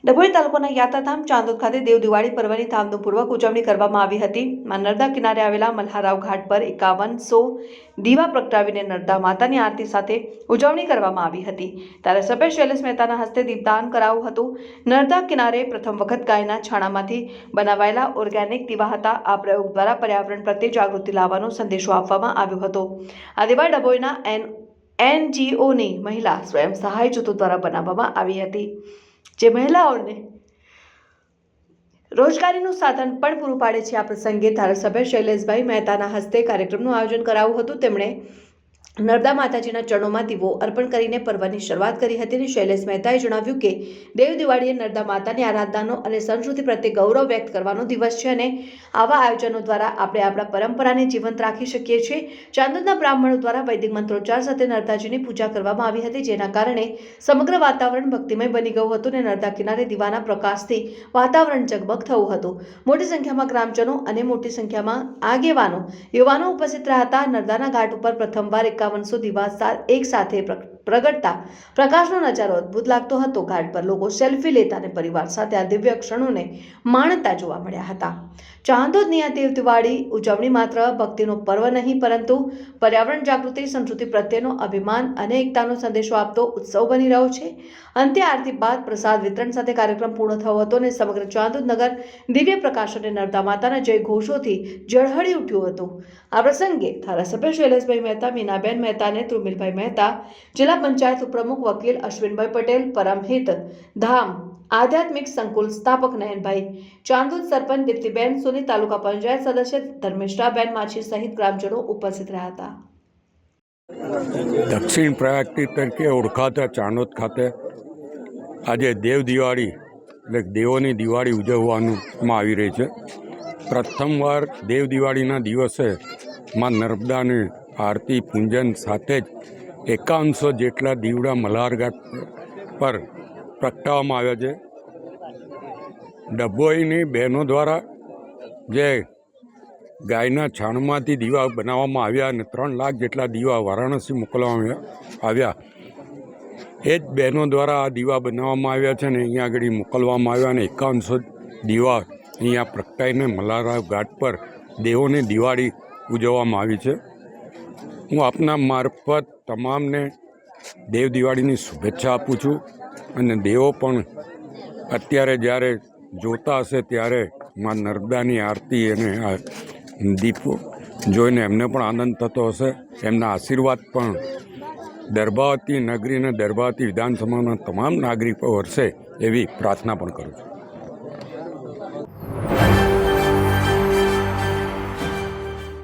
ડભોઈ તાલુકાના યાત્રાધામ ચાંદોદ ખાતે દેવ દિવાળી પર્વની ધામધૂમપૂર્વક ઉજવણી કરવામાં આવી હતી। નર્મદા કિનારે આવેલા મલ્હારાવ ઘાટ પર 5100 દીવા પ્રગટાવીને નર્મદા માતાની આરતી સાથે ઉજવણી કરવામાં આવી હતી। ધારાસભ્ય શૈલેષ મહેતાના હસ્તે દીપદાન કરાયું હતું। નર્મદા કિનારે પ્રથમ વખત ગાયના છાણમાંથી બનાવાયેલા ઓર્ગેનિક દીવા હતા। આ પ્રયોગ દ્વારા પર્યાવરણ પ્રત્યે જાગૃતિ લાવવાનો સંદેશો આપવામાં આવ્યો હતો। આ દીવા ડભોઈના NGOની મહિલા સ્વયં સહાય જૂથો દ્વારા બનાવવામાં આવી હતી, જે મહિલાઓને રોજગારીનું સાધન પણ પૂરું પાડે છે। આ પ્રસંગે ધારાસભ્ય શૈલેષભાઈ મહેતાના હસ્તે કાર્યક્રમનું આયોજન કરાયું હતું। તેમણે નર્મદા માતાજીના ચરણોમાં દીવો અર્પણ કરીને પર્વની શરૂઆત કરી હતી। અને શૈલેષ મહેતાએ જણાવ્યું કે દેવ દિવાળી એ નર્મદા માતાની આરાધનાનો અને સંસ્કૃતિ પ્રત્યે ગૌરવ વ્યક્ત કરવાનો દિવસ છે અને આવા આયોજનો દ્વારા આપણે આપણા પરંપરાને જીવંત રાખી શકીએ છીએ। ચાંદોદના બ્રાહ્મણો દ્વારા વૈદિક મંત્રોચ્ચાર સાથે નર્મદાજીની પૂજા કરવામાં આવી હતી, જેના કારણે સમગ્ર વાતાવરણ ભક્તિમય બની ગયું હતું અને નર્મદા કિનારે દીવાના પ્રકાશથી વાતાવરણ ઝગમગ થયું હતું। મોટી સંખ્યામાં ગ્રામજનો અને મોટી સંખ્યામાં આગેવાનો યુવાનો ઉપસ્થિત રહ્યા હતા। નર્મદાના ઘાટ ઉપર પ્રથમવાર 5100 દીવા એક સાથે પ્રગટતા પ્રકાશનો નજારો અદ્ભુત લાગતો હતો। ઘાટ પર લોકો સેલ્ફી લેતા અને પરિવાર સાથે આ દિવ્ય ક્ષણોને માણતા જોવા મળ્યા હતા। ચાંદોદની આ દેવ દિવાળી ઉજવણી માત્ર ભક્તિનો પર્વ નહીં, પરંતુ પર્યાવરણ જાગૃતિ, સંસ્કૃતિ પ્રત્યેનો અભિમાન અને એકતાનો સંદેશો આપતો ઉત્સવ બની રહ્યો છે। અંતે આરતી બાદ પ્રસાદ વિતરણ સાથે કાર્યક્રમ પૂર્ણ થયો હતો અને સમગ્ર ચાંદોદ નગર દિવ્ય પ્રકાશ અને નર્મદા માતાના જય ઘોષોથી ઝળહળી ઉઠ્યું હતું। આ પ્રસંગે ધારાસભ્ય શૈલેષભાઈ મહેતા, મીનાબેન મહેતા અને ધ્રુમિલભાઈ મહેતા, જિલ્લા પંચાયત ઉપપ્રમુખ વકીલ અશ્વિનભાઈ પટેલ, પરમહિત ધામ આધ્યાત્મિક સંકુલ સ્થાપક નયનભાઈ, ચાંદોદ સરપંચ દીપ્તિબેન સોની, તાલુકા પંચાયત સદસ્ય ધર્મિષ્ઠાબેન માછી સહિત ગ્રામજનો ઉપસ્થિત રહ્યા હતા। દક્ષિણ પ્રયાગતીર્થ તરીકે ઓળખાતા ચાંદોદ ખાતે આજે દેવ દિવાળી એટલે દેવોની દિવાળી ઉજવવામાં આવી રહી છે। પ્રથમવાર દેવ દિવાળીના દિવસે માં નર્મદાની આરતી પૂજન સાથે જ 5100 જેટલા દીવડા મલ્હારઘાટ પર પ્રગટાવવામાં આવ્યા છે। ડભોઈની બહેનો દ્વારા જે ગાયના છાણમાંથી દીવા બનાવવામાં આવ્યા અને 3 લાખ જેટલા દીવા વારાણસી મોકલવામાં આવ્યા, એ જ બહેનો દ્વારા આ દીવા બનાવવામાં આવ્યા છે અને અહીંયા આગળ મોકલવામાં આવ્યા અને 5100 દીવા અહીંયા પ્રગટાઈને મલ્હારાવ ઘાટ પર દેવોની દિવાળી ઉજવવામાં આવી છે। હું આપના મારફત તમામને દેવ દિવાળીની શુભેચ્છા આપું છું અને દેવો પણ અત્યારે જ્યારે જોતા હશે ત્યારે માં નર્મદાની આરતી અને આ દીપો જોઈને એમને પણ આનંદ થતો હશે। એમના આશીર્વાદ પણ દર્ભાવતી નગરી અને દર્ભાવતી વિધાનસભાના તમામ નાગરિકો હશે એવી પ્રાર્થના પણ કરું છું।